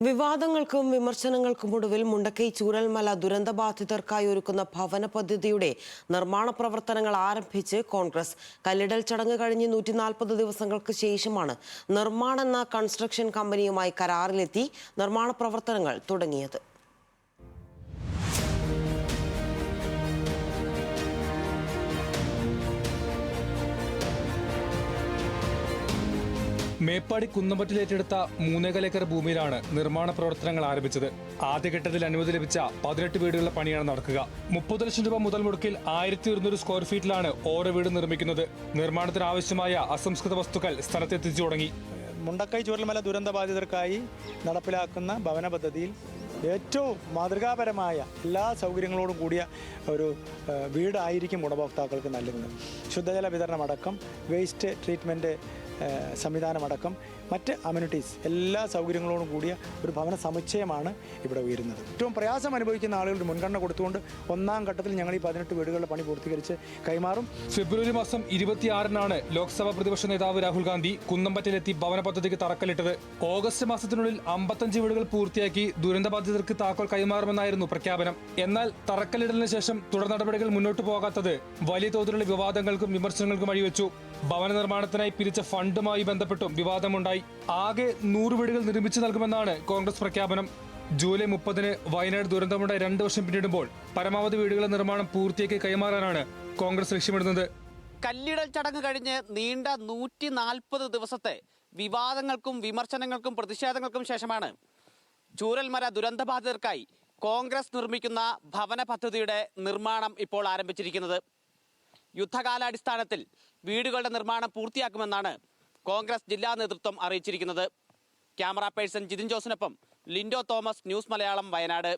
വിവാദങ്ങൾക്കും വിമർശനങ്ങൾക്കും ഒടുവിൽ മുണ്ടക്കൈ ചൂരൽമല ദുരന്തബാധിതർക്കായി ഒരുക്കുന്ന ഭവന പദ്ധതിയുടെ നിർമ്മാണ പ്രവർത്തനങ്ങൾ ആരംഭിച്ച് കോൺഗ്രസ്. കല്ലിടൽ ചടങ്ങ് കഴിഞ്ഞ് 140 ദിവസങ്ങൾക്ക് ശേഷമാണ് നിർമ്മാൺ എന്ന കൺസ്ട്രക്ഷൻ കമ്പനിയുമായി കരാറിലെത്തി നിർമ്മാണ പ്രവർത്തനങ്ങൾ തുടങ്ങിയത്. മേപ്പാടി കുന്നമ്പറ്റിലേറ്റെടുത്ത 3.25 ഏക്കർ ഭൂമിയിലാണ് നിർമ്മാണ പ്രവർത്തനങ്ങൾ ആരംഭിച്ചത്. ആദ്യഘട്ടത്തിൽ അനുമതി ലഭിച്ച 18 വീടുകളുടെ പണിയാണ് നടക്കുക. 30 ലക്ഷം രൂപ മുതൽ മുടക്കിൽ 1200 സ്ക്വയർ ഫീറ്റിലാണ് ഓരോ വീട് നിർമ്മിക്കുന്നത്. നിർമ്മാണത്തിന് ആവശ്യമായ അസംസ്കൃത വസ്തുക്കൾ സ്ഥലത്തെത്തിച്ചു തുടങ്ങി. മുണ്ടക്കൈ ചൂരൽമല ദുരന്തബാധിതർക്കായി നടപ്പിലാക്കുന്ന ഭവന പദ്ധതിയിൽ ഏറ്റവും മാതൃകാപരമായ എല്ലാ സൗകര്യങ്ങളോടും കൂടിയ ഒരു വീടായിരിക്കും ഗുണഭോക്താക്കൾക്ക് നൽകുന്നത്. ശുദ്ധജല വിതരണമടക്കം, വേസ്റ്റ് ട്രീറ്റ്മെൻറ്റ് സംവിധാനമടക്കം, മറ്റ് അമ്യൂണിറ്റീസ് എല്ലാ സൗകര്യങ്ങളോടും കൂടിയ ഒരു ഭവന സമുച്ചയമാണ് ഇവിടെ ഉയരുന്നത്. ഏറ്റവും പ്രയാസം അനുഭവിക്കുന്ന ആളുകളുടെ മുൻഗണന കൊടുത്തുകൊണ്ട് ഒന്നാം ഘട്ടത്തിൽ ഞങ്ങൾ ഈ 18 വീടുകളുടെ പണി പൂർത്തീകരിച്ച് കൈമാറും. ഫെബ്രുവരി മാസം 26-നാണ് ലോക്സഭാ പ്രതിപക്ഷ നേതാവ് രാഹുൽ ഗാന്ധി കുന്നമ്പറ്റിലെത്തി ഭവന പദ്ധതിക്ക് തറക്കല്ലിട്ടത്. ഓഗസ്റ്റ് മാസത്തിനുള്ളിൽ 55 വീടുകൾ പൂർത്തിയാക്കി ദുരന്തബാധിതർക്ക് താക്കോൽ കൈമാറുമെന്നായിരുന്നു പ്രഖ്യാപനം. എന്നാൽ തറക്കല്ലിടലിന് ശേഷം തുടർ നടപടികൾ മുന്നോട്ട് പോകാത്തത് വലിയ തോതിലുള്ള വിവാദങ്ങൾക്കും വിമർശനങ്ങൾക്കും വഴിവെച്ചു. ഭവന നിർമ്മാണത്തിനായി പിരിച്ച ഫണ്ടുമായി ബന്ധപ്പെട്ടും വിവാദമുണ്ടായി. ആകെ 100 വീടുകൾ നിർമ്മിച്ചു നൽകുമെന്നാണ് കോൺഗ്രസ് പ്രഖ്യാപനം. ജൂലൈ 30-ന് വയനാട് ദുരന്തമുണ്ടായി 2 വർഷം പിന്നിടുമ്പോൾ പരമാവധി വീടുകളുടെ നിർമ്മാണം പൂർത്തിയാക്കി കൈമാറാനാണ് കോൺഗ്രസ് ലക്ഷ്യമിടുന്നത്. കല്ലിടൽ ചടങ്ങ് കഴിഞ്ഞ് നീണ്ട 140 ദിവസത്തെ വിവാദങ്ങൾക്കും വിമർശനങ്ങൾക്കും പ്രതിഷേധങ്ങൾക്കും ശേഷമാണ് ചൂരൽമല ദുരന്തബാധിതർക്കായി കോൺഗ്രസ് നിർമ്മിക്കുന്ന ഭവന പദ്ധതിയുടെ നിർമ്മാണം ഇപ്പോൾ ആരംഭിച്ചിരിക്കുന്നത്. യുദ്ധകാലാടിസ്ഥാനത്തിൽ വീടുകളുടെ നിർമ്മാണം പൂർത്തിയാക്കുമെന്നാണ് കോൺഗ്രസ് ജില്ലാ നേതൃത്വം അറിയിച്ചിരിക്കുന്നത്. ക്യാമറ പേഴ്സൺ ജിതിൻ ജോസിനൊപ്പം ലിൻഡോ തോമസ്, ന്യൂസ് മലയാളം, വയനാട്.